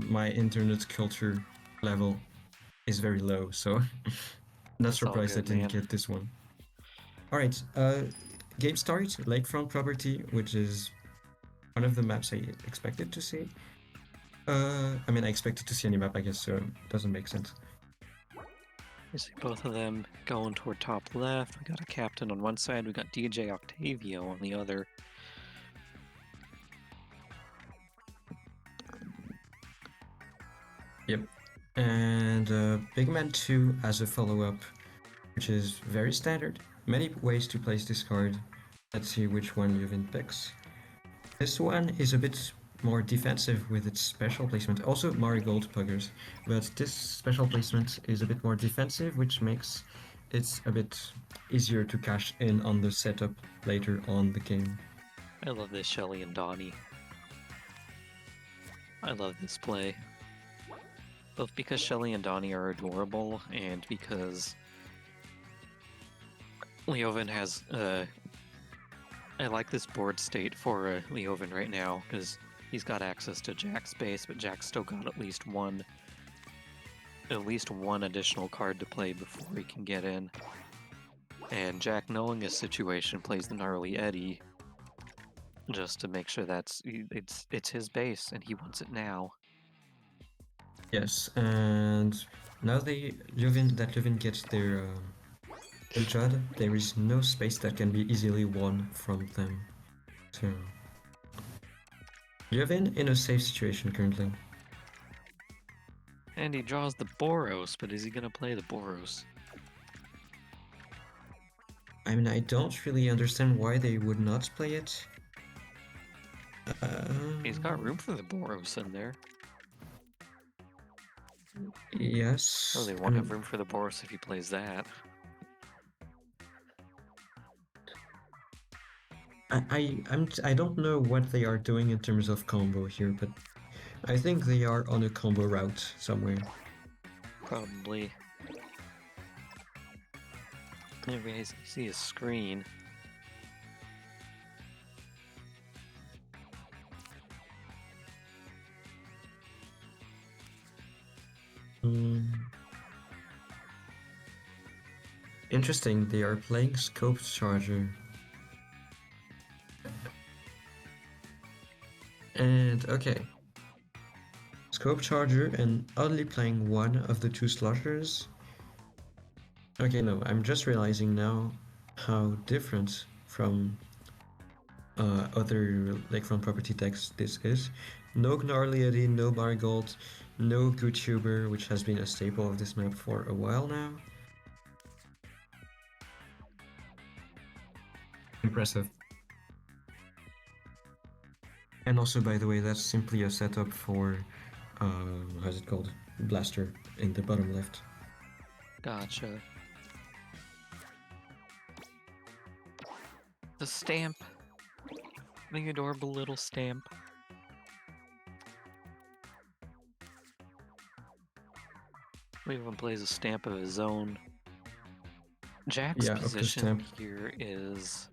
My internet culture level is very low, so not It's all surprised I good, didn't man. get this one. All right, game start, lakefront property, which is one of the maps I expected to see. I mean, I expected to see any map, I guess, so it doesn't make sense. You see both of them going toward top left. We got a captain on one side. We got DJ Octavio on the other. Yep. And Big Man 2 as a follow-up, which is very standard. Many ways to place this card. Let's see which one Ljovynn picks. This one is a bit more defensive with its special placement. Also Marigold Puggers, but this special placement is a bit more defensive, which makes it a bit easier to cash in on the setup later on the game. I love this Shelly and Donnie. I love this play. Both because Shelly and Donnie are adorable and because Ljovynn has I like this board state for Ljovynn right now because he's got access to Jack's space, but Jack's still got at least one additional card to play before he can get in. And Jack, knowing his situation, plays the Gnarly Eddie just to make sure it's his base and he wants it now. Yes, and now that Ljovynn gets their Ultrad, there is no space that can be easily won from them. So Ljovynn in a safe situation currently. And he draws the Boros, but is he gonna play the Boros? I mean, I don't really understand why they would not play it. He's got room for the Boros in there. Yes. Oh, they won't have room for the Boros if he plays that. I don't know what they are doing in terms of combo here, but I think they are on a combo route somewhere. Probably. There you see his screen. Interesting, they are playing Scoped Charger. And okay. Scope Charger and oddly playing one of the two sloshers. Okay, no, I'm just realizing now how different from other lakefront property decks this is. No Gnarly, no Marigold, no Gootuber, which has been a staple of this map for a while now. Impressive. And also, by the way, that's simply a setup for, how's it called? Blaster in the bottom left. Gotcha. The stamp. The adorable little stamp. Ljovynn plays a stamp of his own. Jack's position here is...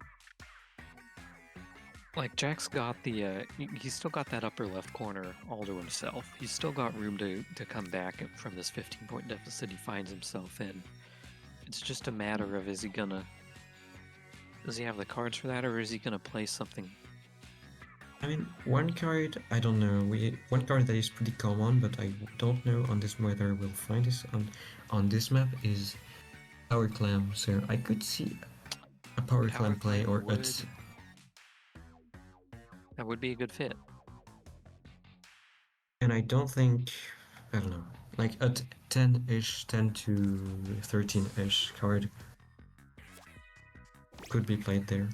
Like, Jack's got the, he's still got that upper left corner all to himself. He's still got room to come back from this 15-point deficit he finds himself in. It's just a matter of, does he have the cards for that, or is he gonna play something? I mean, one card, I don't know. One card that is pretty common, but I don't know on this whether we'll find this on this map is Power Clam. So I could see a Power Clam play or a... That would be a good fit. And I don't think, I don't know, like a 10-ish, 10 to 13-ish card could be played there.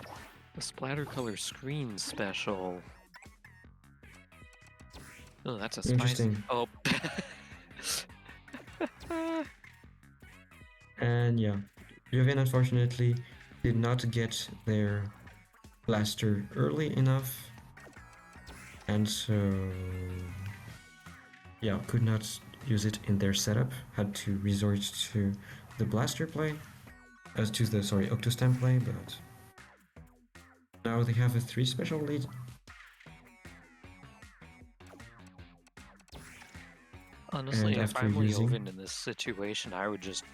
The splatter color screen special. Oh, that's a spicy. Interesting. Oh. And yeah, Ljovynn unfortunately did not get their blaster early enough. And so, yeah, could not use it in their setup. Had to resort to the blaster play, Octostamp play, but now they have a 3 special lead. Honestly, and if after I'm using... Ljovynn in this situation, I would just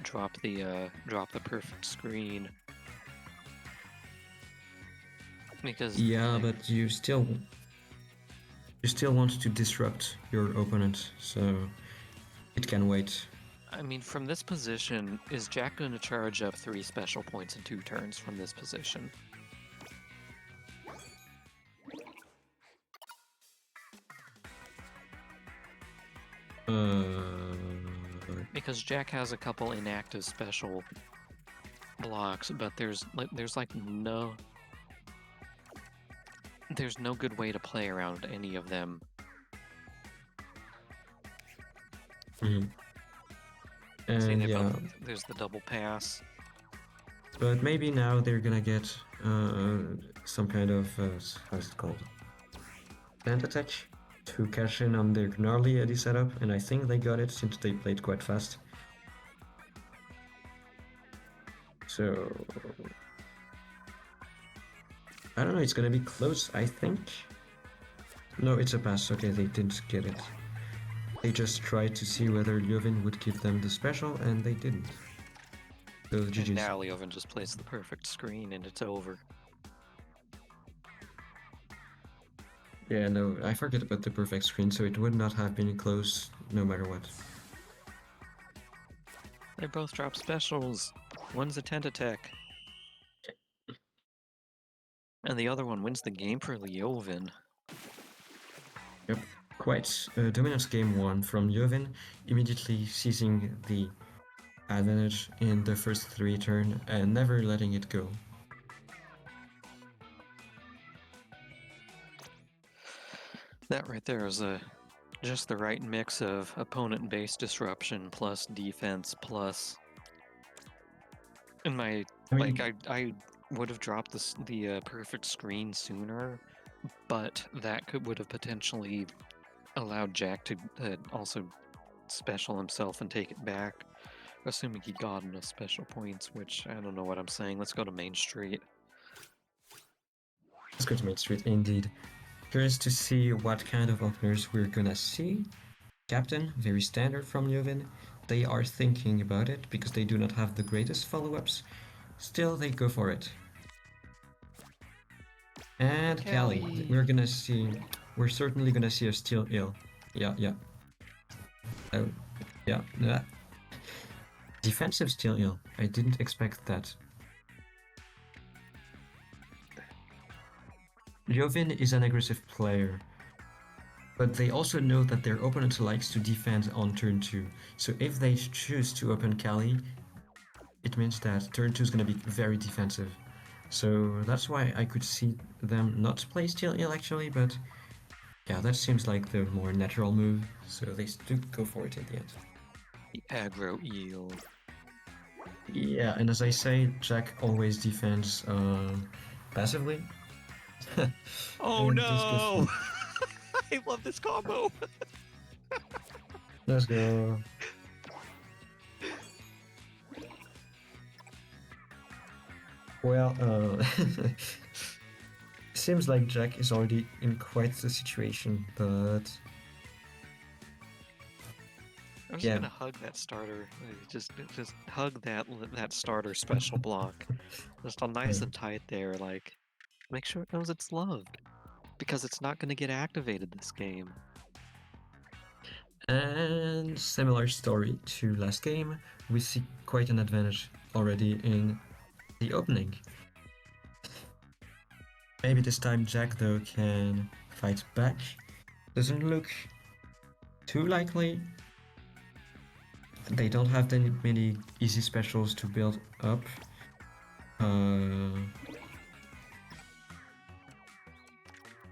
drop the perfect screen. Because Yeah, like, but you still want to disrupt your opponent, so it can wait. I mean, from this position, is Jack going to charge up 3 special points in 2 turns from this position? Because Jack has a couple inactive special blocks, but there's no good way to play around any of them. Mhm. See, And yeah, there's the double pass. but maybe now they're gonna get some kind of how's it called? Plant attack to cash in on their gnarly Eddie setup, and I think they got it since they played quite fast. So I don't know, it's gonna be close, I think. No, it's a pass. Okay, they didn't get it. They just tried to see whether Ljovynn would give them the special, and they didn't. So And GG's. now Ljovynn just plays the perfect screen and it's over. Yeah, no, I forget about the perfect screen, so it would not have been close no matter what. They both drop specials. One's a tent attack. And the other one wins the game for Ljovynn. Yep, quite a dominant game one from Ljovynn, immediately seizing the advantage in the first 3 turns and never letting it go. That right there is just the right mix of opponent-based disruption plus defense plus. In my I would have dropped the perfect screen sooner, but that would have potentially allowed Jack to also special himself and take it back, assuming he got enough special points. Which I don't know what I'm saying. Let's go to Main Street. Let's go to Main Street, indeed. Curious to see what kind of openers we're gonna see. Captain, very standard from Ljovynn. They are thinking about it because they do not have the greatest follow-ups. Still, they go for it. And Callie, we're certainly gonna see a Steel Ill. Yeah. Oh, yeah. Defensive Steel Ill. I didn't expect that. Ljovynn is an aggressive player, but they also know that their opponent likes to defend on turn 2. So if they choose to open Callie, it means that turn 2 is going to be very defensive. So that's why I could see them not play Steel Eel actually, but yeah, that seems like the more natural move, so they do go for it in the end. The aggro eel. Yeah, and as I say, Jack always defends passively. Oh no! I love this combo! Let's go. Well, seems like Jack is already in quite the situation, but I'm just gonna hug that starter. Just hug that starter special block. Just all nice and tight there. Like, make sure it knows it's loved, because it's not gonna get activated this game. And similar story to last game, we see quite an advantage already in the opening. Maybe this time Jack though can fight back. Doesn't look too likely. They don't have that many easy specials to build up.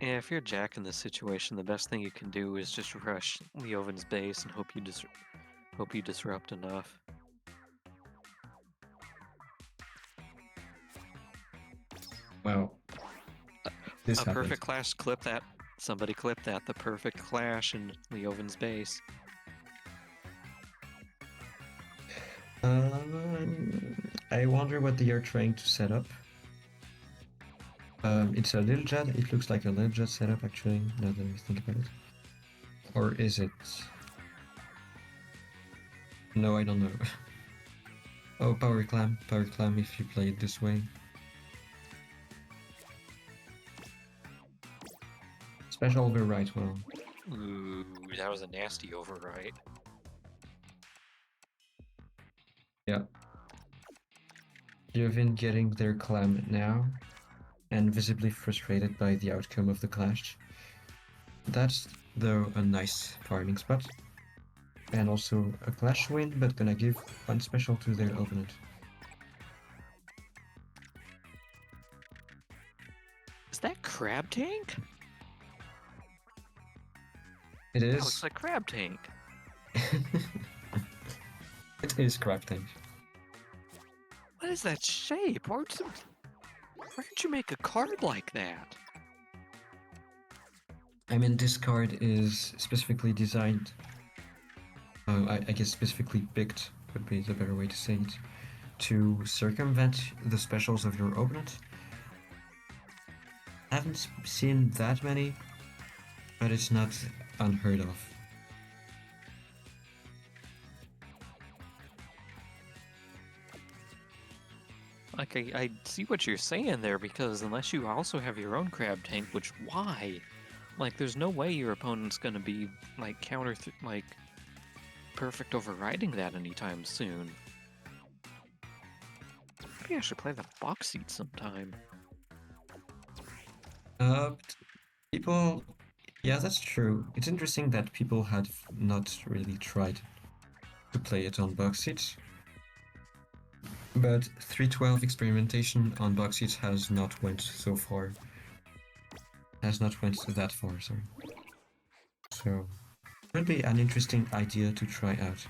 Yeah, if you're Jack in this situation, the best thing you can do is just rush Ljovynn's base and hope you disrupt enough. Wow. This A happened. perfect clash, clip that. Somebody clip that. The perfect clash in Ljovynn's base. I wonder what they are trying to set up. It's a little jet. It looks like a little jet setup actually, now that I think about it. Or is it? No, I don't know. Oh, Power Clam if you play it this way. Special override, well. Ooh, that was a nasty overwrite. Yeah. Ljovynn getting their clam now, and visibly frustrated by the outcome of the clash. That's, though, a nice farming spot. And also a clash win, but gonna give one special to their opponent. Is that Crab Tank? It That looks is. like Crab Tank. It is Crab Tank. What is that shape? Why did you make a card like that? I mean, this card is specifically designed. I guess specifically picked would be the better way to say it. To circumvent the specials of your opponent. Haven't seen that many, but it's not unheard of. Like, I see what you're saying there, because unless you also have your own Crab Tank, which, why? Like, there's no way your opponent's gonna be, like, perfect overriding that anytime soon. Maybe I should play the box seat sometime. People, yeah, that's true. It's interesting that people had not really tried to play it on box seats. But 312 experimentation on box seats has not went so far. Has not went that far, sorry. So, it would be an interesting idea to try out.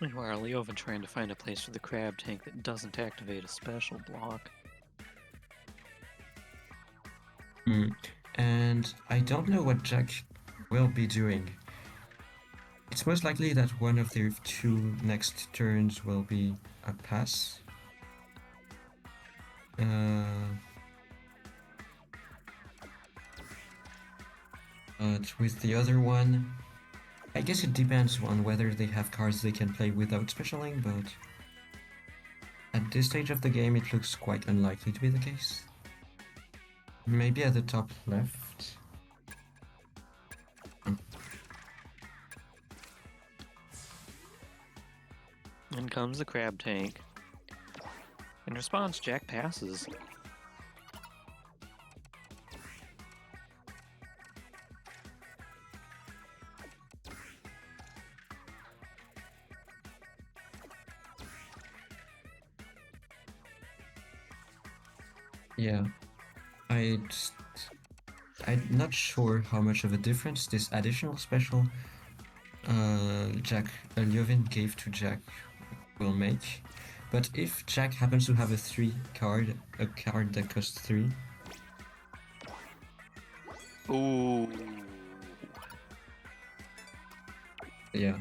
Meanwhile, Ljovynn trying to find a place for the Crab Tank that doesn't activate a special block. And I don't know what Jack will be doing. It's most likely that one of their two next turns will be a pass. But with the other one, I guess it depends on whether they have cards they can play without specialing, but at this stage of the game it looks quite unlikely to be the case. Maybe at the top left. In comes the Crab Tank. In response, Jack passes. Yeah, I'm not sure how much of a difference this additional special Ljovynn gave to Jack will make. But if Jack happens to have a card that costs 3. Ooh. Yeah.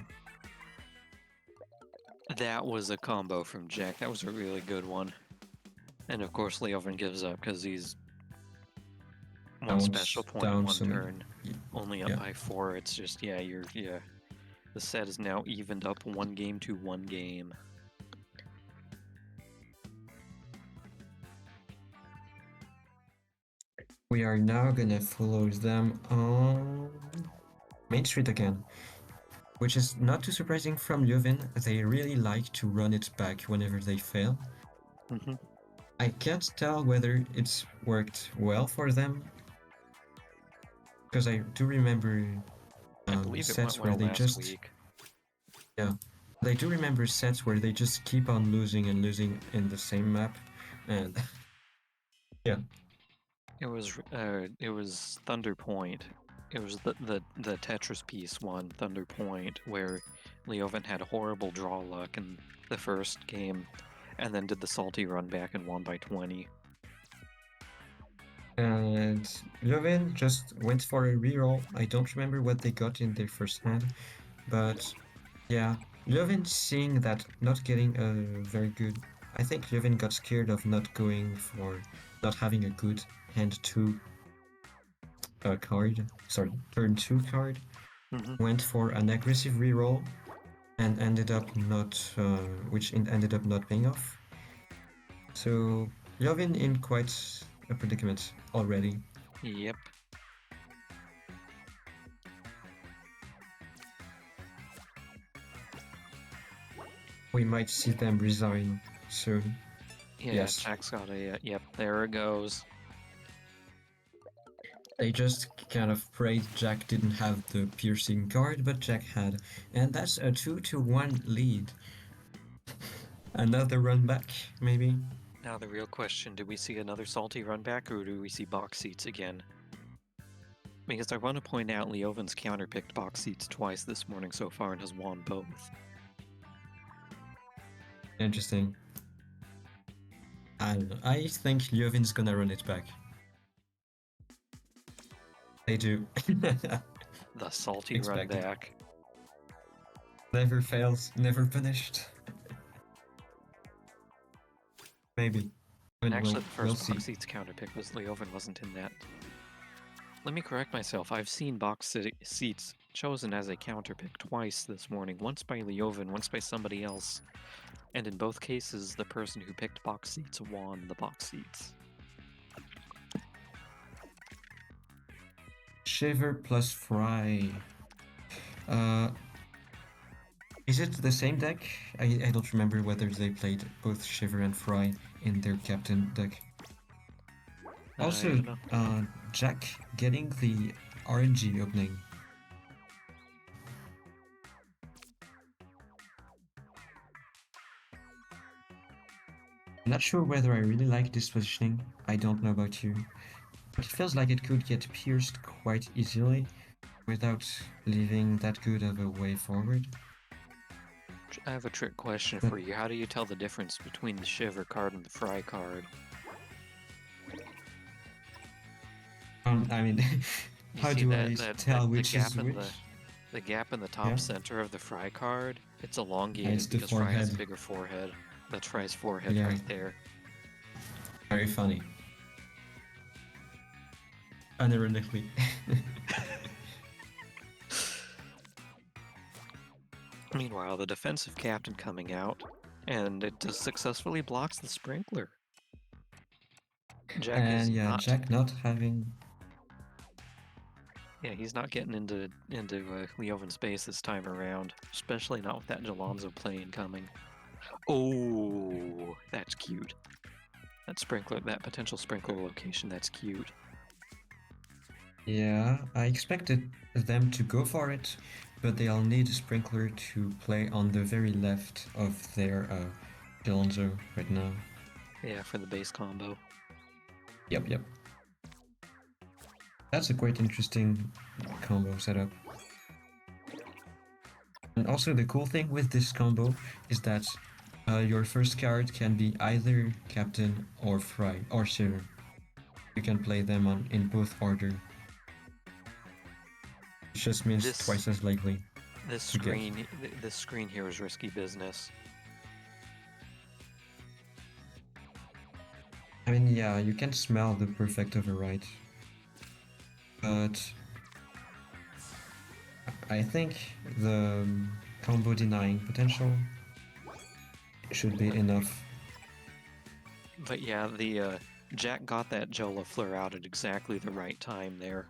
That was a combo from Jack. That was a really good one. And of course, Ljovynn gives up because he's one special point in one turn, only up by 4. It's just, the set is now evened up 1 game to 1 game. We are now gonna follow them on Main Street again, which is not too surprising from Ljovynn. They really like to run it back whenever they fail. I can't tell whether it's worked well for them, because I do remember sets where they just week. I do remember sets where they just keep on losing and losing in the same map, and yeah. It was Thunder Point. It was the Tetris piece one, Thunder Point, where Ljovynn had horrible draw luck in the first game, and then did the salty run back and won by 20. And Ljovynn just went for a reroll. I don't remember what they got in their first hand, but Yeah, Ljovynn seeing that not getting a very good. I think Ljovynn got scared of not going for not having a good hand two card. Sorry, turn two card. Mm-hmm. Went for an aggressive reroll and ended up not, ended up not paying off. So Ljovynn in quite a predicament already. Yep. We might see them resign soon. Yeah, Yes. Jack's got a. Yep, there it goes. They just kind of prayed Jack didn't have the piercing card, but Jack had. And that's a 2-1 lead. Another run back, maybe? Now the real question, do we see another salty run back or do we see box seats again? Because I want to point out Ljovynn's counterpicked box seats twice this morning so far and has won both. Interesting. I don't know. I think Ljovynn's gonna run it back. They do. The salty run Expected. back. Never fails, never punished. Maybe. And actually, we'll, the first we'll box see. seats counterpick was Ljovynn wasn't in that. Let me correct myself. I've seen box seats chosen as a counterpick twice this morning. Once by Ljovynn, once by somebody else. And in both cases, the person who picked box seats won the box seats. Shiver plus Fry. Is it the same deck? I don't remember whether they played both Shiver and Fry in their captain deck. Also, Jack getting the RNG opening. I'm not sure whether I really like this positioning. I don't know about you. But it feels like it could get pierced quite easily without leaving that good of a way forward. I have a trick question for you. How do you tell the difference between the Shiver card and the Fry card? I mean, how do I tell which is which? The gap in the top center of the Fry card, it's elongated It's the because Fry has a forehead. bigger forehead. That's Fry's forehead Yeah. right there. Very funny. Unironically. Meanwhile, the defensive captain coming out, and it just successfully blocks the sprinkler. Jack and is yeah, not. Jack not having. Yeah, he's not getting into Ljovynn's space this time around, especially not with that Jalonzo plane coming. Oh, that's cute. That sprinkler, that potential sprinkler location, that's cute. Yeah, I expected them to go for it, but they'll need a sprinkler to play on the very left of their Jalonzo right now. Yeah, for the base combo. Yep. That's a quite interesting combo setup. And also the cool thing with this combo is that your first card can be either Captain or Fry or Shiver. You can play them in both order. It just means twice as likely. This screen here is risky business. I mean, yeah, you can smell the perfect override. But I think the combo denying potential should be enough. But yeah, the Jack got that Jola Fleur out at exactly the right time there.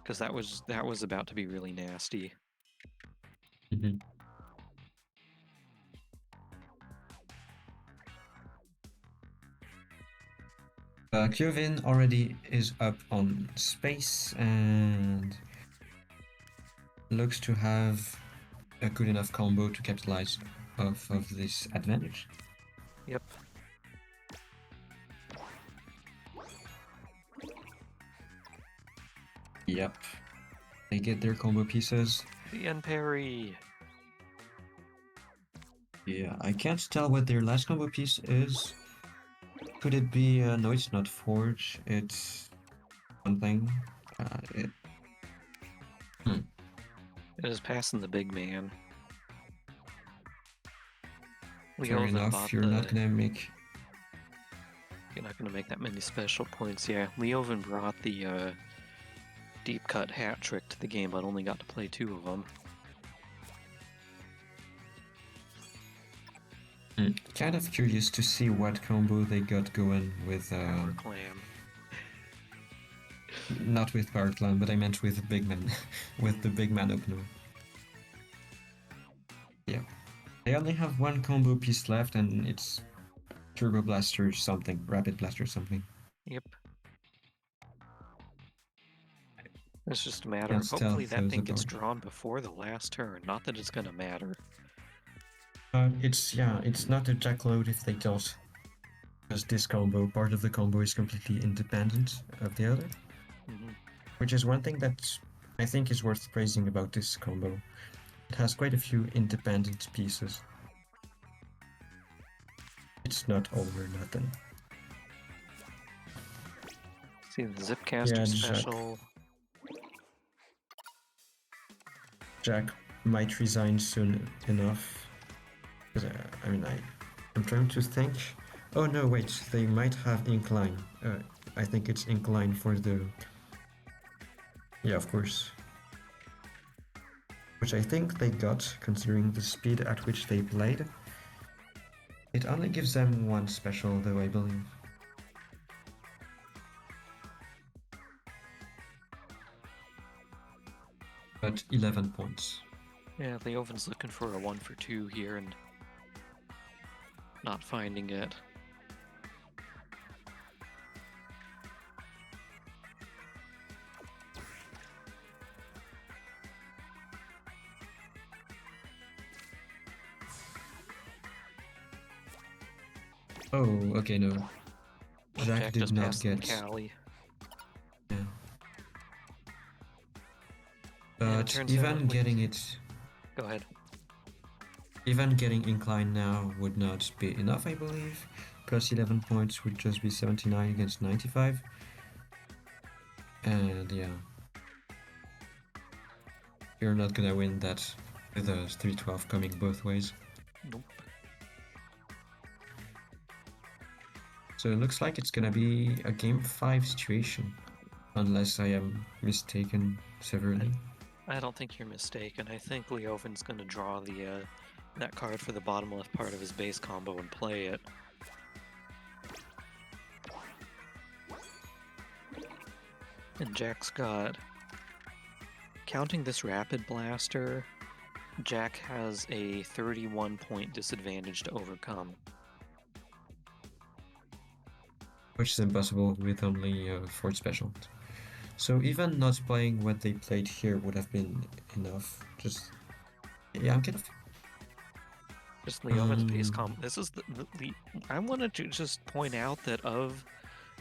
Because that was about to be really nasty. Mm-hmm. Ljovynn already is up on space and looks to have a good enough combo to capitalize off of this advantage. Yep. Yep. They get their combo pieces. The end parry. Yeah, I can't tell what their last combo piece is. Could it be? No, it's not Forge. It's something. It is passing the big man. Fair Ljovynn enough, bought you're the... not gonna make... You're not going to make that many special points. Yeah, Ljovynn brought the deep cut hat trick to the game, but only got to play 2 of them. Kind of curious to see what combo they got going with... Power Clam. Not with Power Clan, but I meant with Big Man. With the Big Man opener. Yeah. They only have one combo piece left, and it's Turbo Blaster something, Rapid Blaster something. Yep. It's just a matter Can't of hopefully tell that those thing gets apart. drawn before the last turn. Not that it's going to matter. It's not a jack load if they don't. Because this combo, part of the combo is completely independent of the other. Which is one thing that I think is worth praising about this combo. It has quite a few independent pieces. It's not all or nothing. See the Zipcaster special. Jack might resign soon enough. I'm trying to think. Oh no, wait, they might have Incline. I think it's Incline for the... Yeah, of course. Which I think they got, considering the speed at which they played. It only gives them one special, though, I believe. But 11 points. Yeah, Ljovynn's looking for a 1 for 2 here and not finding it. Oh, okay, no. Jack did not get... Cali. Yeah. But even getting it... Go ahead. Even getting Incline now would not be enough, I believe. Plus 11 points would just be 79 against 95. And yeah. You're not gonna win that with a 312 coming both ways. Nope. So it looks like it's gonna be a game 5 situation. Unless I am mistaken severely. I don't think you're mistaken. I think Ljovynn's gonna draw the that card for the bottom left part of his base combo and play it. And Jack's got... Counting this Rapid Blaster, Jack has a 31-point disadvantage to overcome. Which is impossible with only 4 specials. So even not playing what they played here would have been enough. Just... Yeah, I'm kind of... Just Ljovynn's base combo. This is the... I wanted to just point out that of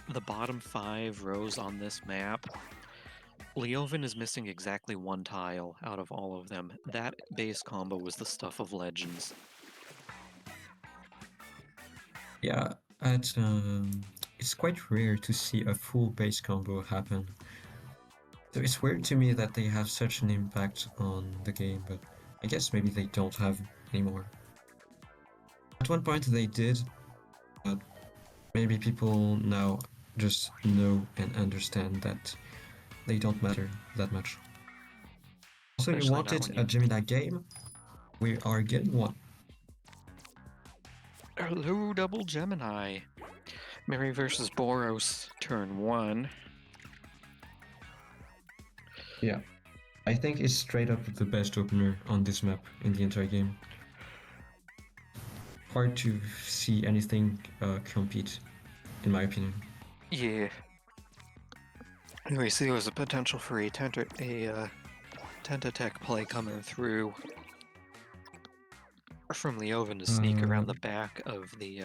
the bottom 5 rows on this map, Ljovynn is missing exactly 1 tile out of all of them. That base combo was the stuff of legends. Yeah, it's quite rare to see a full base combo happen. So it's weird to me that they have such an impact on the game, but I guess maybe they don't have anymore. At one point they did, but maybe people now just know and understand that they don't matter that much. Also, you wanted a Gemini game? We are getting one. Hello, double Gemini. Mary versus Boros, turn 1. Yeah. I think it's straight up the best opener on this map in the entire game. Hard to see anything compete, in my opinion. Yeah. Anyway, see, there was a potential for a Tenta Tech play coming through from Ljovynn to sneak around the back of the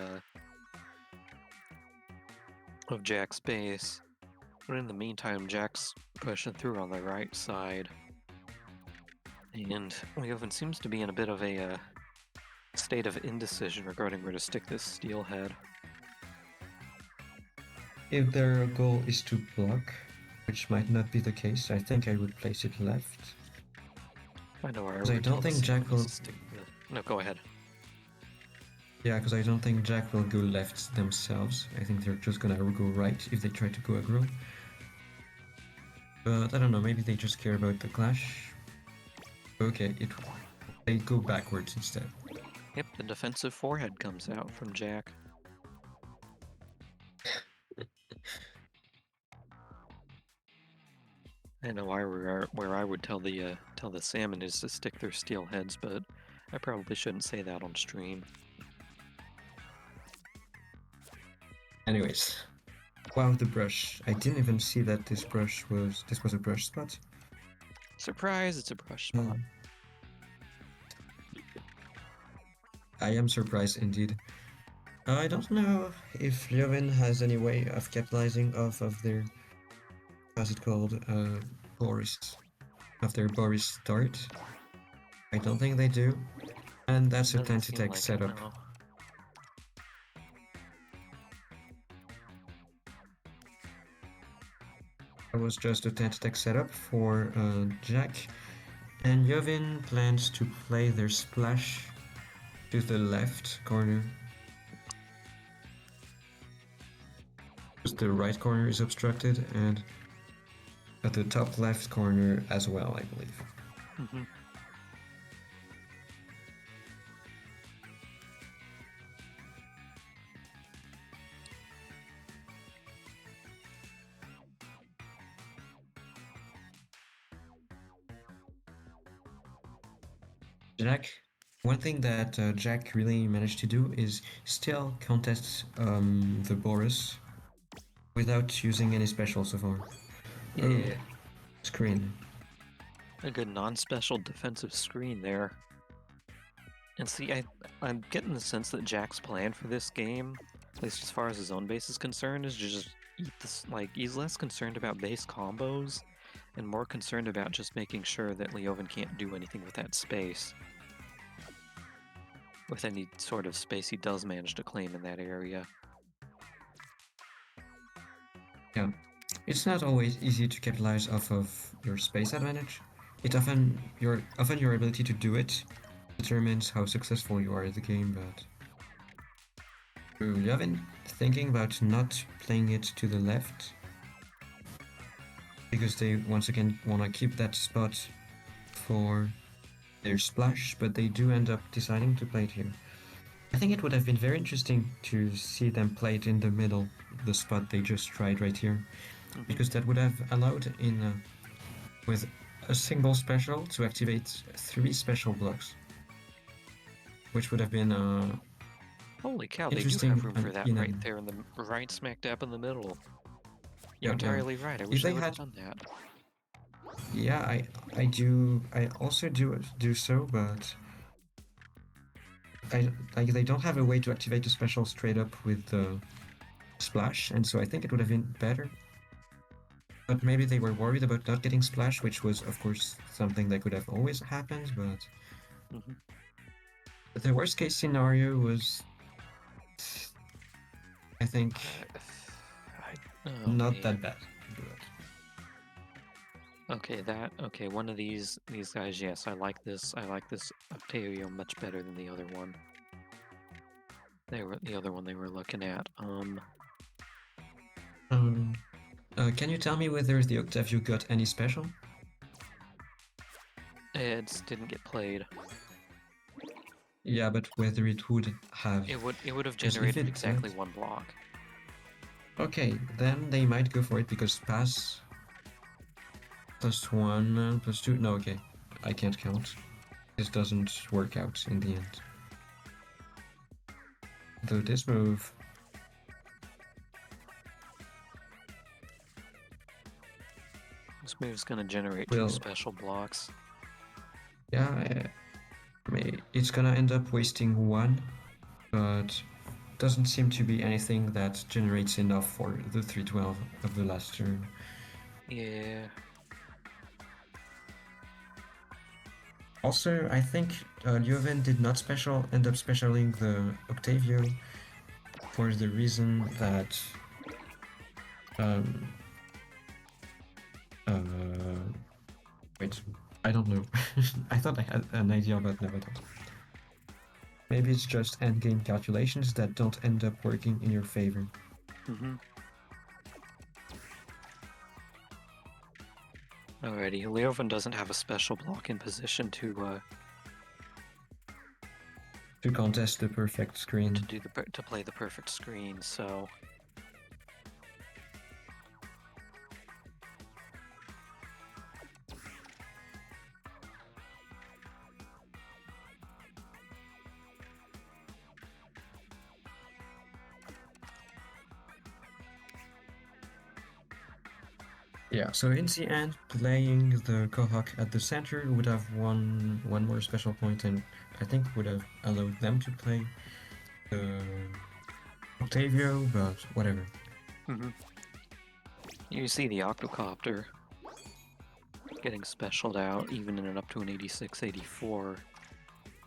of Jack's base. But in the meantime, Jack's pushing through on the right side. And Ljovynn seems to be in a bit of a state of indecision regarding where to stick this steelhead. If their goal is to block, which might not be the case, I think I would place it left. I know where I don't think Jack will... No, go ahead. Yeah, because I don't think Jack will go left themselves. I think they're just gonna go right if they try to go aggro. But I don't know, maybe they just care about the clash. Okay, they go backwards instead. Yep, the defensive forehead comes out from Jack. I know where I would tell the salmon is to stick their steel heads, but I probably shouldn't say that on stream. Anyways, wow, the brush. I didn't even see that this was a brush spot. Surprise! It's a brush spot. I am surprised indeed. I don't know if Ljovynn has any way of capitalizing off of their, how's it called, Boris, of their Boris start. I don't think they do. And that's a Doesn't tentative seem like setup. it, no. It was just a tentative setup for Jack. And Ljovynn plans to play their splash to the left corner. Because the right corner is obstructed, and at the top left corner as well, I believe. Mm-hmm. Jack, one thing that Jack really managed to do is still contest the Boris without using any special so far. Yeah, Oh, screen. a good non-special defensive screen there. And see, I'm getting the sense that Jack's plan for this game, at least as far as his own base is concerned, is to just eat this. Like, he's less concerned about base combos and more concerned about just making sure that Ljovynn can't do anything with that space. With any sort of space he does manage to claim in that area. Yeah, it's not always easy to capitalize off of your space advantage. It often your ability to do it determines how successful you are at the game. But Ljovynn thinking about not playing it to the left because they once again want to keep that spot for their splash, but they do end up deciding to play it here. I think it would have been very interesting to see them play it in the middle, the spot they just tried right here, because that would have allowed with a single special to activate 3 special blocks, which would have been Holy cow, they do interesting have room for that right an- there in the right smack dab in the middle. Yeah, You're entirely right. I if wish they they would have had, done that. yeah, I also do so, but they don't have a way to activate the special straight up with the splash, and so I think it would have been better. But maybe they were worried about not getting splash, which was, of course, something that could have always happened. But the worst case scenario was, I think, not that bad. Okay, one of these guys, yes, I like this Octavio much better than the other one. The other one they were looking at. Can you tell me whether the Octavio got any special? It didn't get played. Yeah, but whether it would have. It would have generated exactly 1 block. Okay, then they might go for it because pass +1 +2. No, okay, I can't count. This doesn't work out in the end. Though this move. This move's gonna generate 2 special blocks. Yeah, it's gonna end up wasting 1, but doesn't seem to be anything that generates enough for the 312 of the last turn. Yeah. Also, I think Ljovynn did not end up specialing the Octavio for the reason that wait, I don't know. I thought I had an idea, but no, I don't. Maybe it's just endgame calculations that don't end up working in your favor. Mm-hmm. Alrighty, Ljovynn doesn't have a special block in position to contest the perfect screen. to play the perfect screen, so Yeah, so in the end, playing the Kohawk at the center would have one more special point, and I think would have allowed them to play the Octavio, but whatever. mm-hmm. You see the Octocopter getting specialed out, even in an up to an 86-84.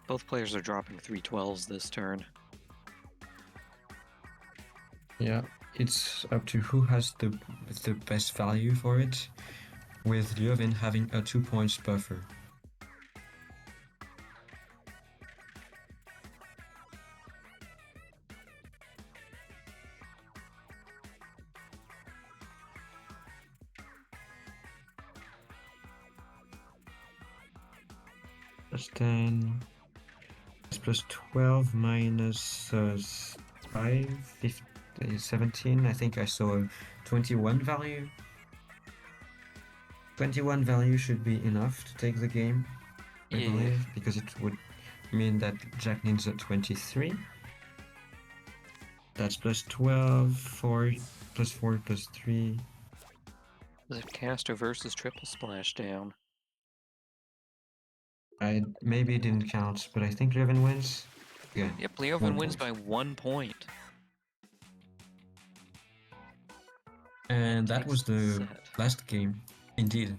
Both players are dropping 312s this turn. Yeah, it's up to who has the best value for it, with Ljovynn having a 2 points buffer. Plus 10, plus 12 minus 5, 15, 17. I think I saw a 21 value. 21 value should be enough to take the game, I believe, because it would mean that Jack needs a 23. That's plus 12, 4, plus 4, plus 3. Is it caster versus triple splashdown? I maybe it didn't count, but I think Ljovynn wins. Yeah. Yep, Ljovynn wins by 1 point. And that was the last game. Indeed,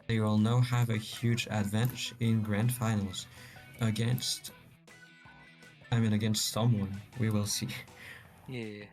they will now have a huge advantage in grand finals against someone. We will see. Yeah.